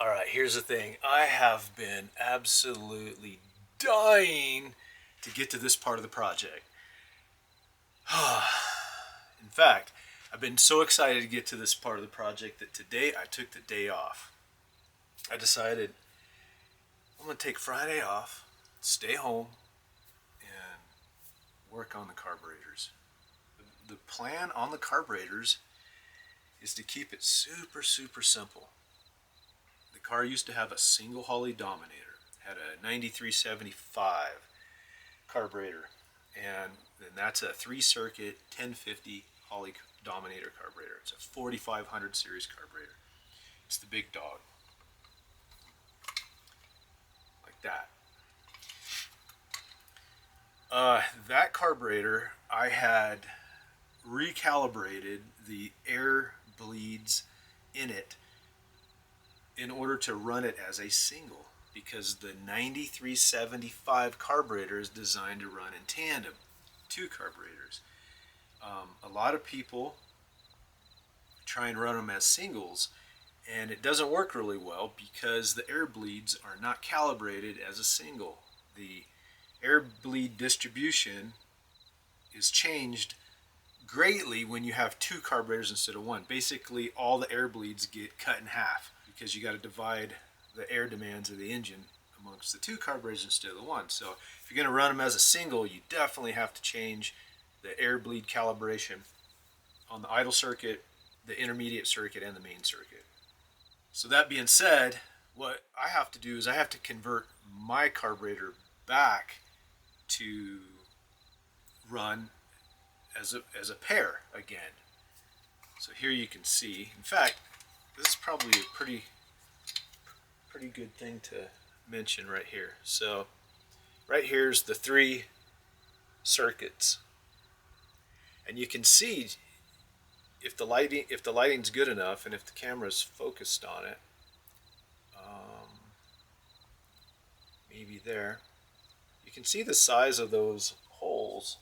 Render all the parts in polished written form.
All right, here's the thing. I have been absolutely dying to get to this part of the project. In fact, I've been so excited to get to this part of the project that today I took the day off. I decided I'm going to take Friday off, stay home, and work on the carburetors. The plan on the carburetors is to keep it super, super simple. The car used to have a single Holley Dominator, had a 9375 carburetor, and then that's a 3-circuit 1050 Holley Dominator carburetor. It's a 4500 series carburetor. It's the big dog, like that. That carburetor, I had recalibrated the air bleeds in it in order to run it as a single, because the 9375 carburetor is designed to run in tandem, two carburetors. A lot of people try and run them as singles, and it doesn't work really well because the air bleeds are not calibrated as a single. The air bleed distribution is changed greatly when you have two carburetors instead of one. Basically, all the air bleeds get cut in half because you got to divide the air demands of the engine amongst the two carburetors instead of the one. So if you're going to run them as a single, you definitely have to change the air bleed calibration on the idle circuit, the intermediate circuit, and the main circuit. So that being said, what I have to do is I have to convert my carburetor back to run as a pair again. So here you can see, in fact, this is probably a pretty good thing to mention right here. So right here's the 3 circuits, and you can see if the lighting's good enough and if the camera's focused on it, maybe there, you can see the size of those holes.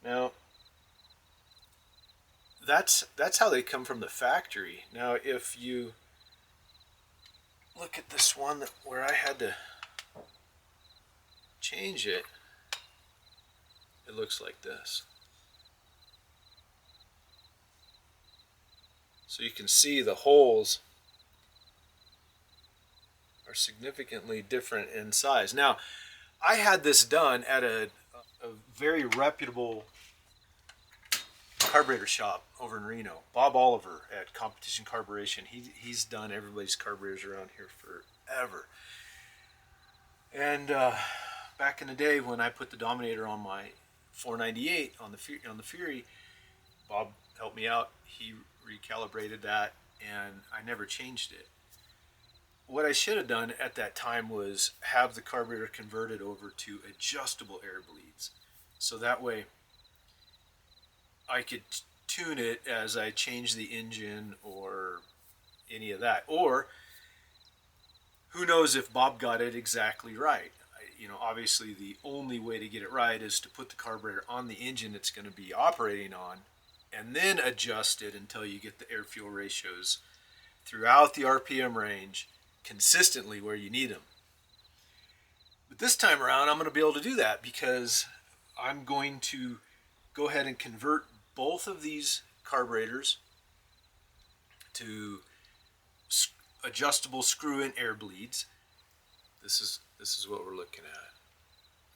Now that's how they come from the factory. Now if you look at this one where I had to change it, it looks like this. So you can see the holes are significantly different in size. Now, I had this done at a very reputable carburetor shop over in Reno. Bob Oliver at Competition Carburation. He's done everybody's carburetors around here forever. And back in the day when I put the Dominator on my 498 on the Fury, Bob helped me out. He recalibrated that, and I never changed it. What I should have done at that time was have the carburetor converted over to adjustable air bleeds, so that way I could tune it as I change the engine or any of that. Or who knows if Bob got it exactly right. Obviously the only way to get it right is to put the carburetor on the engine it's going to be operating on and then adjust it until you get the air-fuel ratios throughout the RPM range consistently where you need them. But this time around, I'm going to be able to do that because I'm going to go ahead and convert both of these carburetors to adjustable screw-in air bleeds. This is what we're looking at.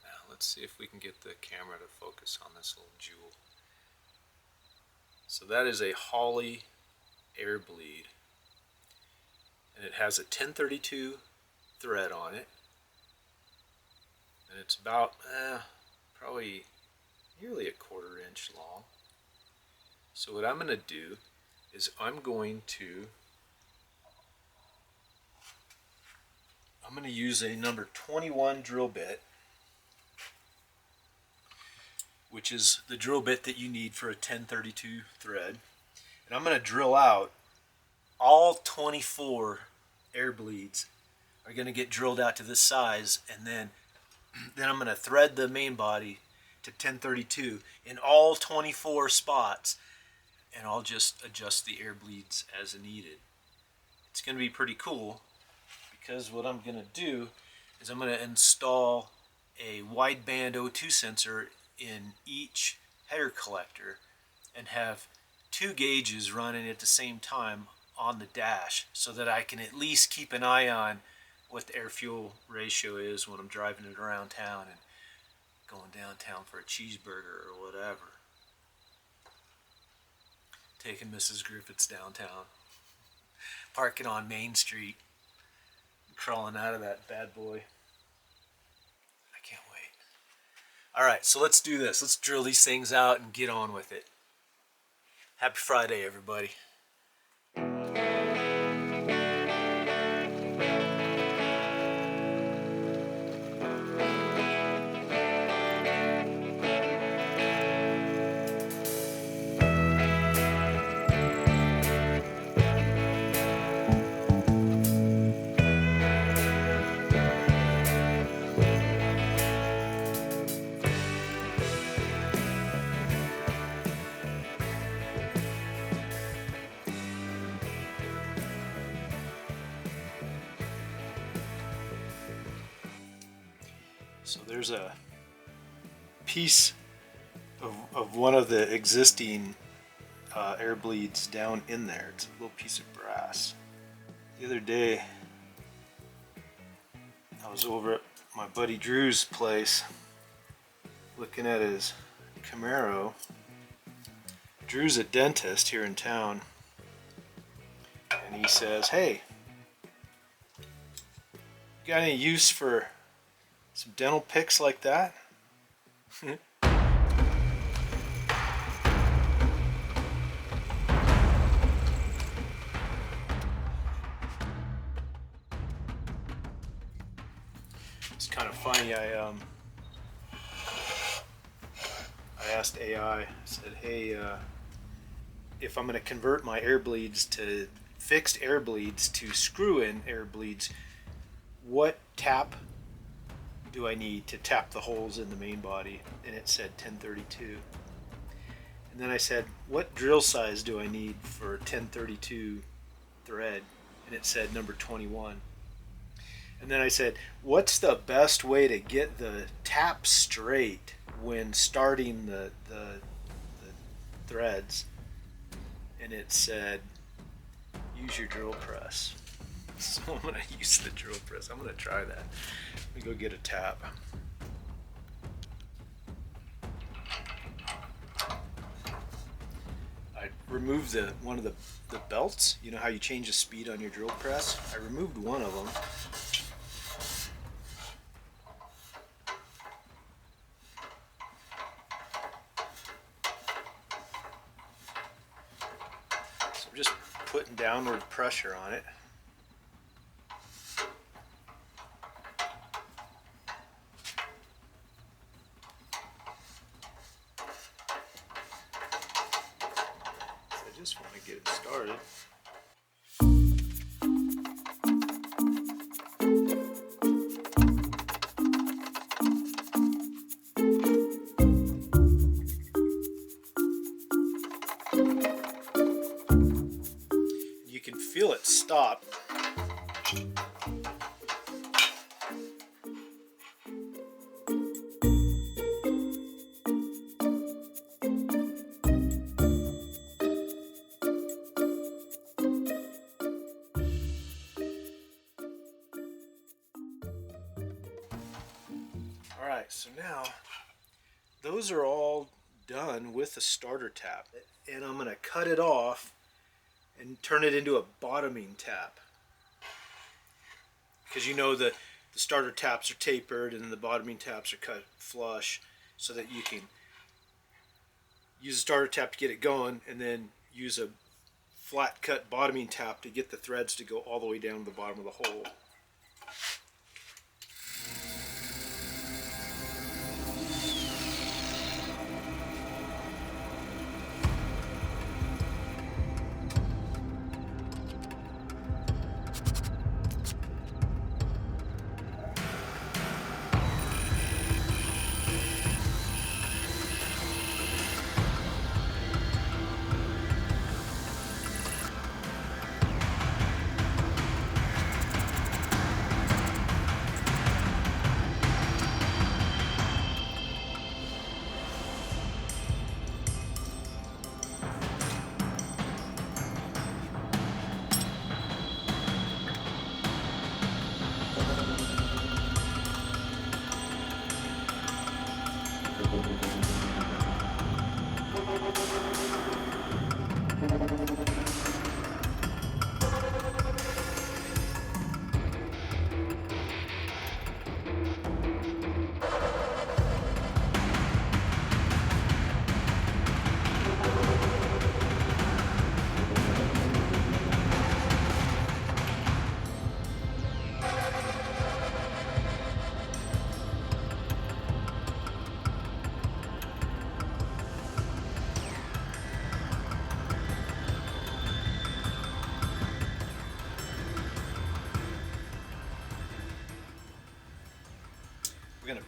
Now let's see if we can get the camera to focus on this little jewel. So that is a Holley air bleed, and it has a 1032 thread on it, and it's about probably nearly a 1/4 inch long. So what I'm going to do is I'm going to use a number 21 drill bit, which is the drill bit that you need for a 1032 thread, and I'm going to drill out all 24 air bleeds are going to get drilled out to this size, and then I'm going to thread the main body to 1032 in all 24 spots, and I'll just adjust the air bleeds as needed. it's going to be pretty cool, because what I'm going to do is I'm going to install a wideband O2 sensor in each header collector and have two gauges running at the same time on the dash, so that I can at least keep an eye on what the air-fuel ratio is when I'm driving it around town and going downtown for a cheeseburger or whatever. Taking Mrs. Griffiths downtown, parking on Main Street, crawling out of that bad boy. I can't wait. Alright, so let's do this. Let's drill these things out and get on with it. Happy Friday, everybody. So there's a piece of one of the existing air bleeds down in there. It's a little piece of brass. The other day I was over at my buddy Drew's place looking at his Camaro. Drew's a dentist here in town, and he says, "Hey, you got any use for some dental picks like that?" It's kind of funny. I asked AI. I said, "Hey, if I'm going to convert my air bleeds to fixed air bleeds to screw-in air bleeds, what tap do I need to tap the holes in the main body?" And it said 1032. And then I said, "What drill size do I need for 1032 thread?" And it said number 21. And then I said, "What's the best way to get the tap straight when starting the threads?" And it said, "Use your drill press." So I'm going to use the drill press. I'm going to try that. Let me go get a tap. I removed one of the belts. You know how you change the speed on your drill press? I removed one of them. So I'm just putting downward pressure on it. I just want to get it started. You can feel it stop. Alright, so now those are all done with the starter tap, and I'm going to cut it off and turn it into a bottoming tap, because you know the starter taps are tapered and the bottoming taps are cut flush, so that you can use a starter tap to get it going and then use a flat cut bottoming tap to get the threads to go all the way down to the bottom of the hole.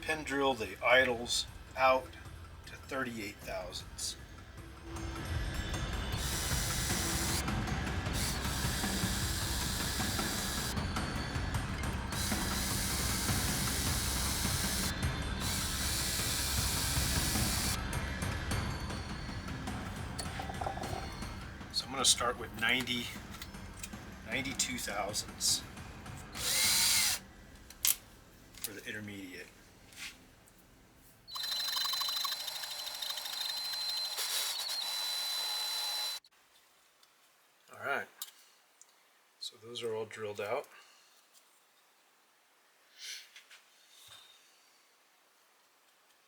pin drill the idles out to 38 thousandths. So I'm going to start with 92 thousandths for the intermediate. Alright, so those are all drilled out.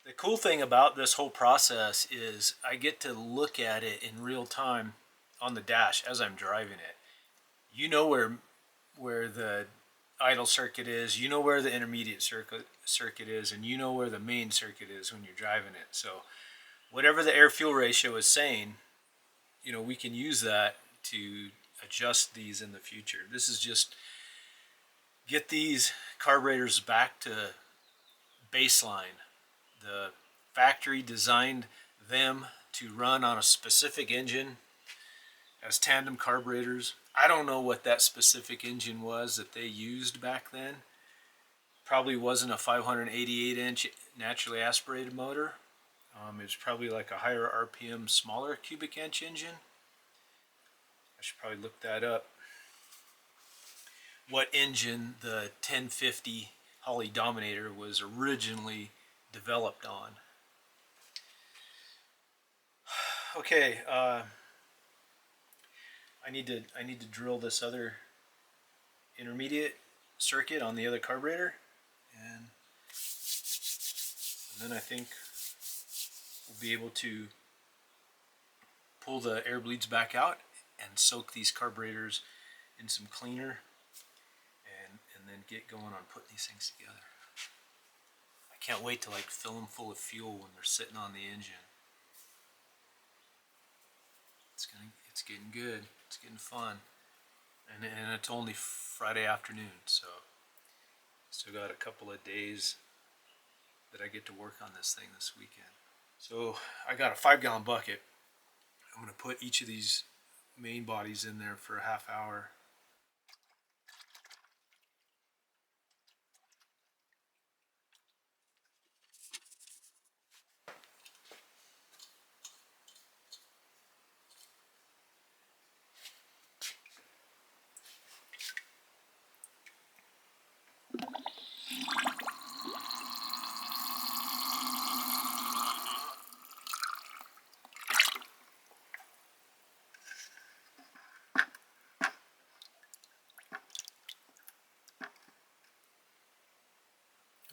The cool thing about this whole process is I get to look at it in real time on the dash as I'm driving it. You know where the idle circuit is, you know where the intermediate circuit is, and you know where the main circuit is when you're driving it. So whatever the air-fuel ratio is saying, you know, we can use that to adjust these in the future. This is just get these carburetors back to baseline. The factory designed them to run on a specific engine as tandem carburetors. I don't know what that specific engine was that they used back then. Probably wasn't a 588 inch naturally aspirated motor. It was probably like a higher RPM, smaller cubic inch engine. I should probably look that up. What engine the 1050 Holley Dominator was originally developed on. Okay, I need to drill this other intermediate circuit on the other carburetor, and then I think we'll be able to pull the air bleeds back out and soak these carburetors in some cleaner, and then get going on putting these things together. I can't wait to like fill them full of fuel when they're sitting on the engine. It's getting good. It's getting fun, and it's only Friday afternoon, so still got a couple of days that I get to work on this thing this weekend. So I got a 5-gallon bucket. I'm going to put each of these main bodies in there for a half hour.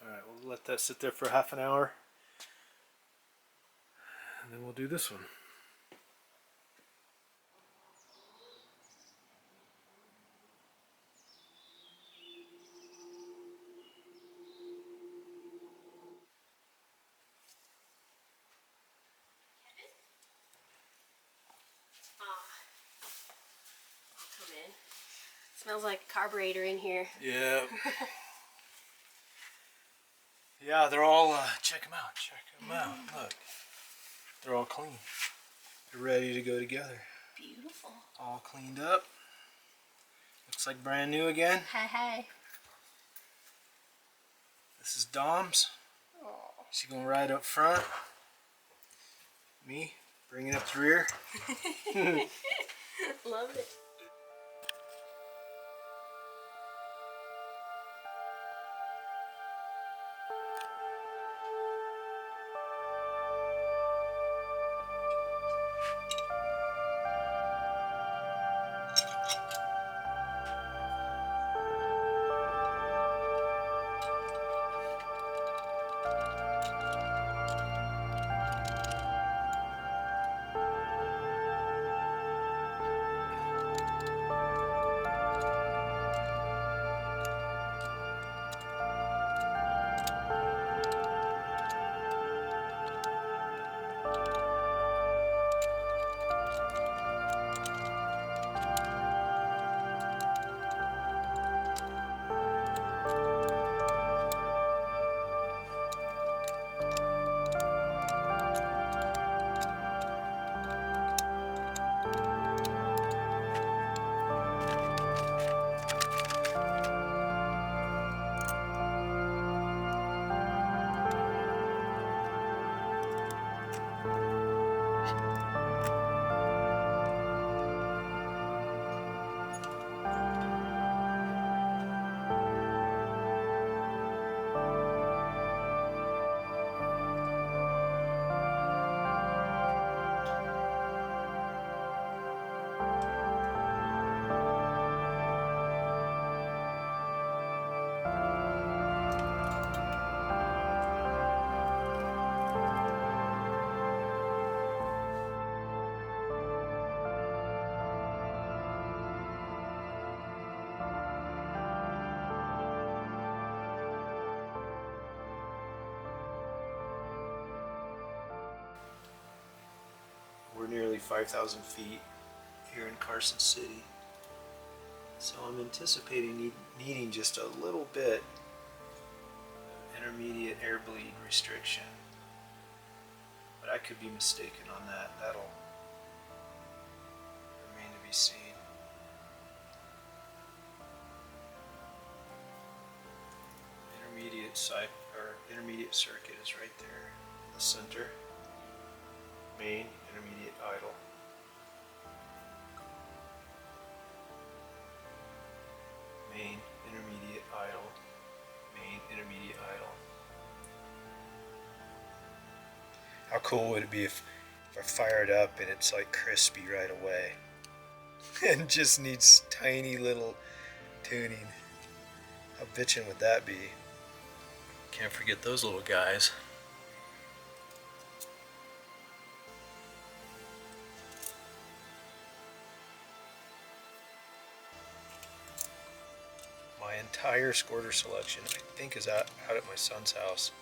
Alright, we'll let that sit there for half an hour, and then we'll do this one. Come in. Smells like a carburetor in here. Yeah. Yeah, they're all, check them out, look. They're all clean. They're ready to go together. Beautiful. All cleaned up. Looks like brand new again. Hey. This is Dom's. Oh. She's going right up front. Me, bringing up the rear. Love it. we're nearly 5,000 feet here in Carson City. So I'm anticipating needing just a little bit of intermediate air bleed restriction. But I could be mistaken on that. That'll remain to be seen. Intermediate circuit is right there in the center. Main, intermediate, idle. Main, intermediate, idle. Main, intermediate, idle. How cool would it be if I fire it up and it's like crispy right away and just needs tiny little tuning? How bitchin' would that be? Can't forget those little guys. My entire squirter selection, I think, is out at my son's house.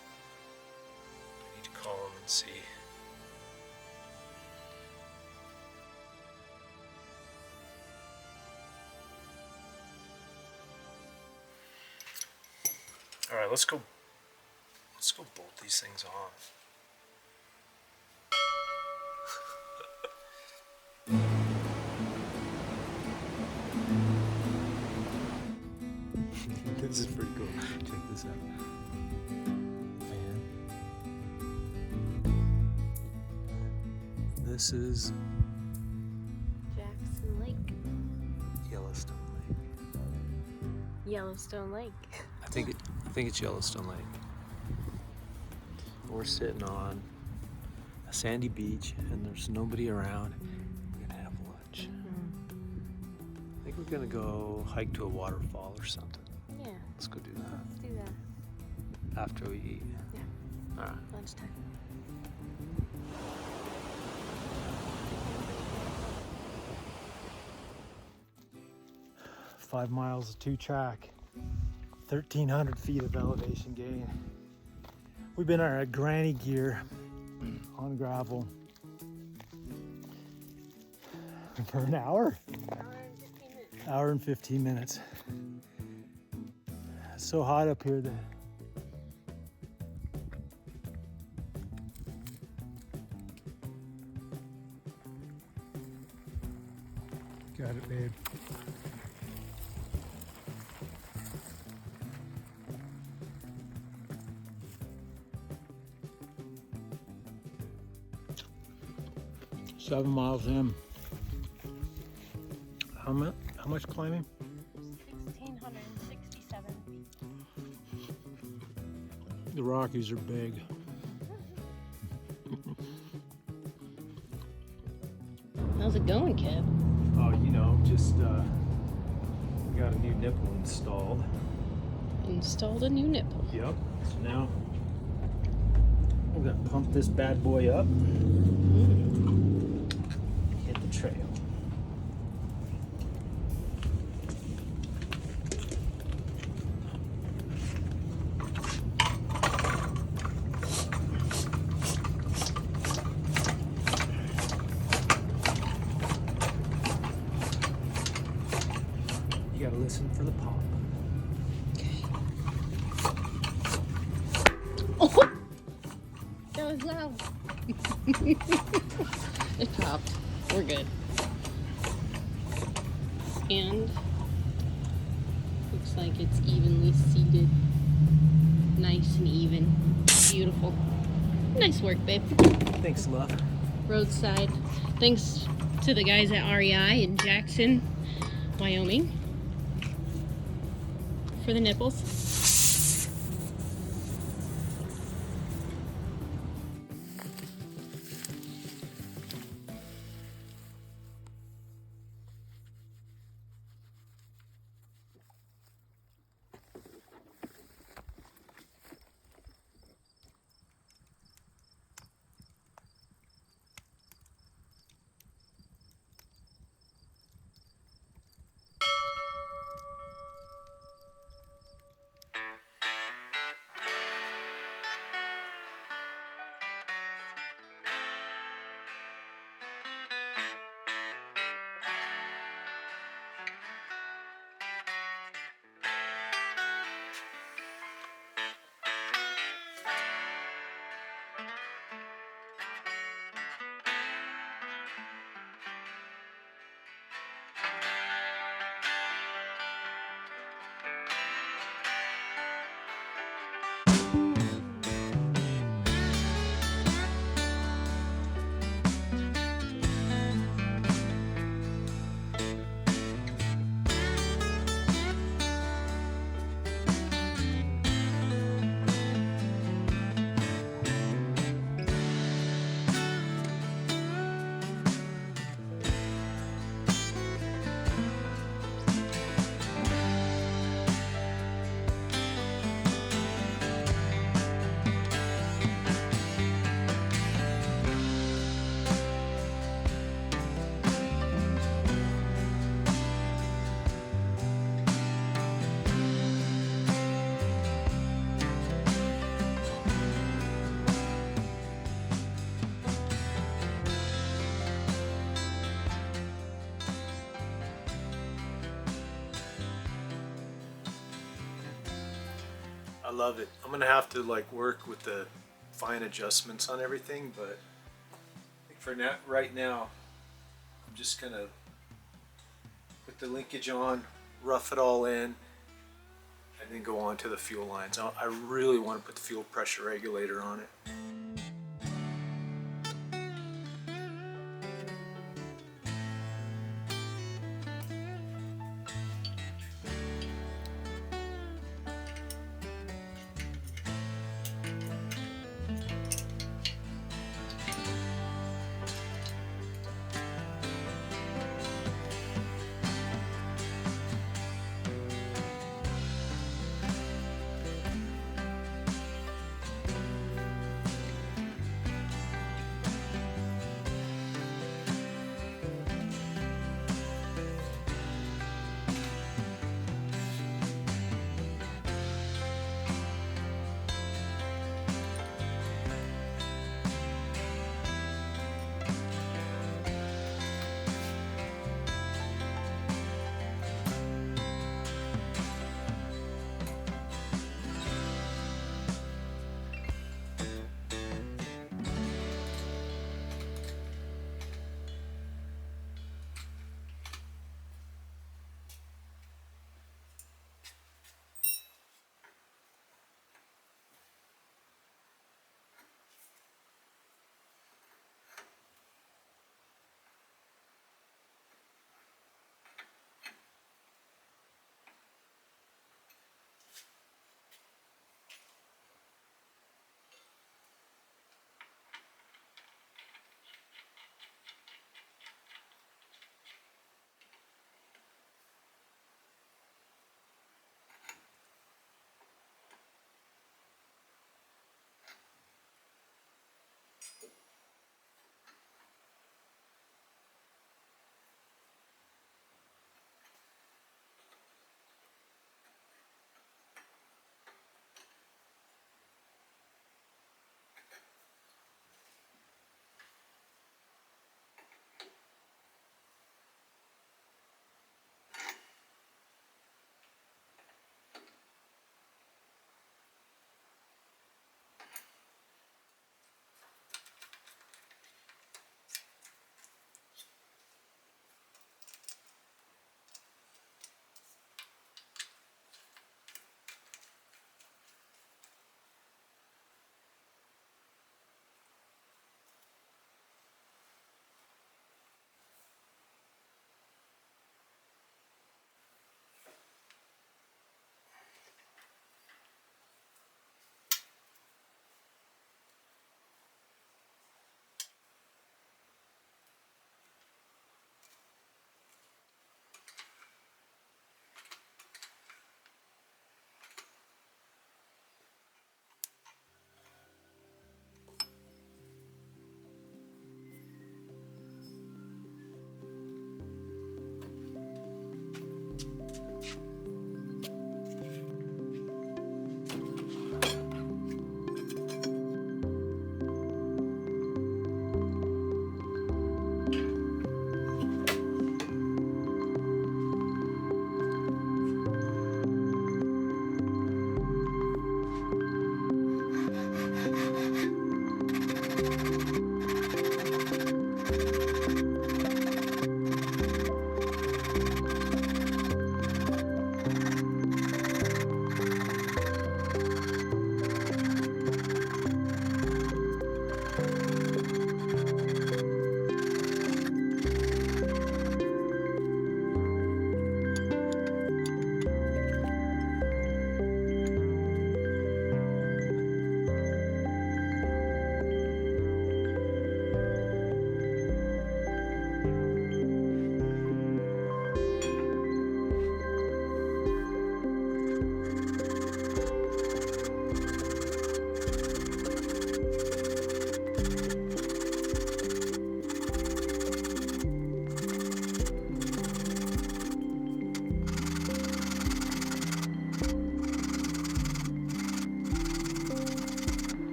I need to call him and see. All right, let's go bolt these things on. This is pretty cool. Check this out. Fan. This is Jackson Lake. Yellowstone Lake. Yellowstone Lake. I think it's Yellowstone Lake. We're sitting on a sandy beach and there's nobody around. We're gonna have lunch. I think we're gonna go hike to a waterfall or something. Yeah. Let's go do that. Let's do that. After we eat. Yeah. Alright. Lunchtime. Five miles of 2-track, 1,300 feet of elevation gain. We've been on our granny gear on gravel for an hour? Hour and 15 minutes. It's so hot up here that got it, babe. Seven miles in. How much climbing? 1,667 feet. The Rockies are big. How's it going, Kev? Oh, you know, just we got a new nipple installed. Installed a new nipple. Yep. So now we're gonna pump this bad boy up. Hit the trail. You gotta listen for the pop. Oh! That was loud. It popped. We're good. And looks like it's evenly seated. Nice and even. Beautiful. Nice work, babe. Thanks, love. Roadside. Thanks to the guys at REI in Jackson, Wyoming, for the nipples. I love it. I'm gonna have to like work with the fine adjustments on everything, but I think for now, right now, I'm just gonna put the linkage on, rough it all in, and then go on to the fuel lines. I really want to put the fuel pressure regulator on it.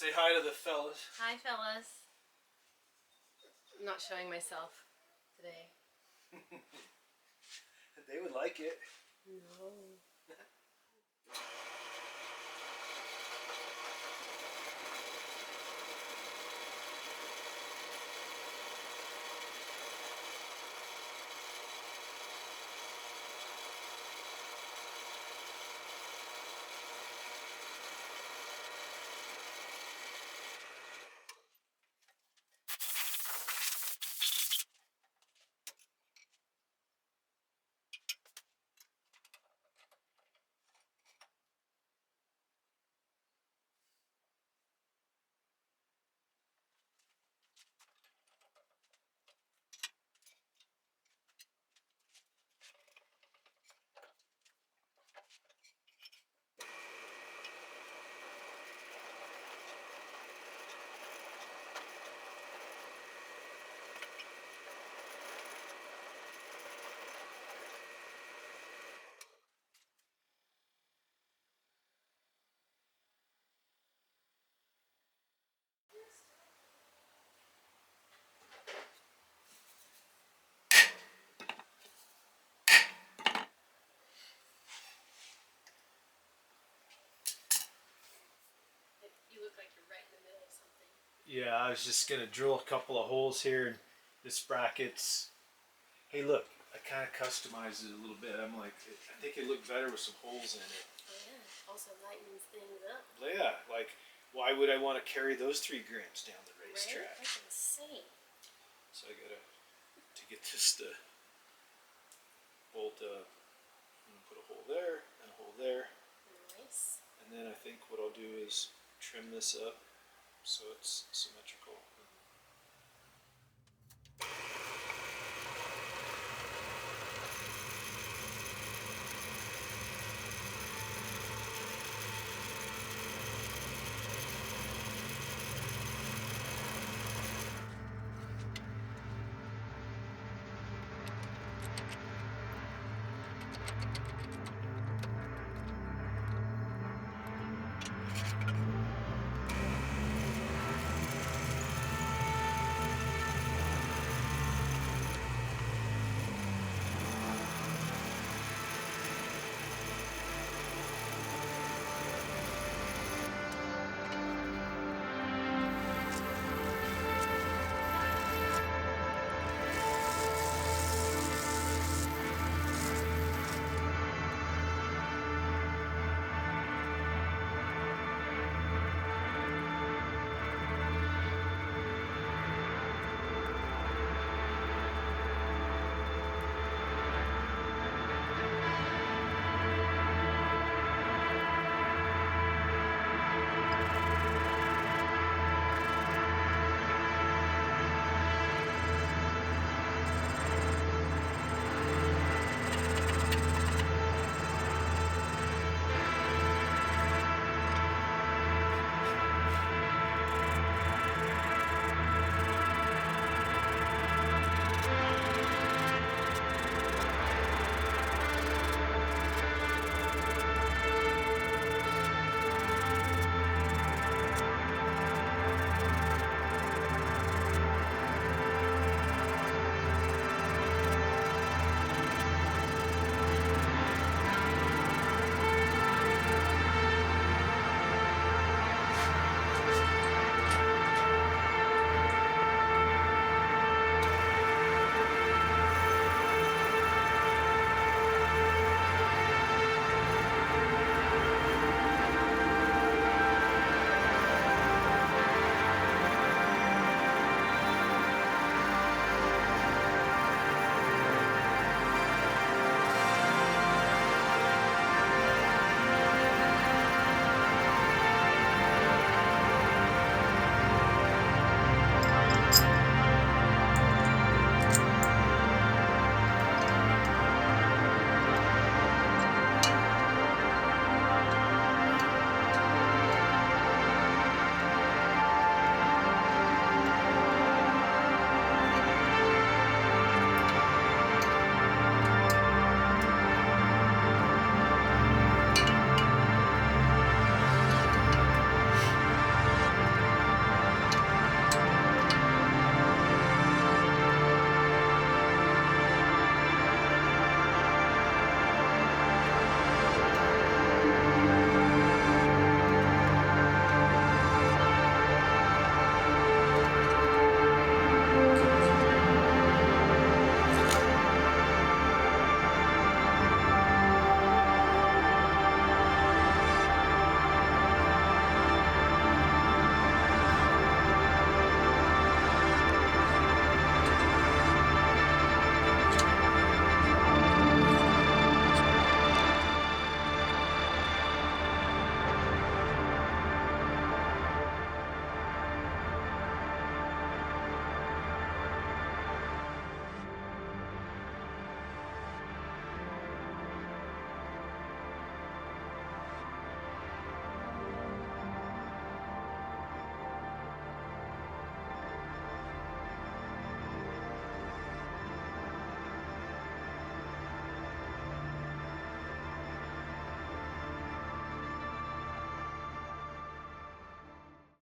Say hi to the fellas. Hi, fellas. I'm not showing myself today. They would like it. No. You look like you're right in the middle of something. Yeah, I was just gonna drill a couple of holes here in this brackets. Hey, look, I kind of customized it a little bit. I'm like, I think it looked better with some holes in it. Oh yeah, also lightens things up. Yeah, like, why would I want to carry those 3 grams down the Right? racetrack? That's insane. So I gotta, to get this to bolt up, I'm gonna put a hole there and a hole there. Nice. And then I think what I'll do is trim this up so it's symmetrical.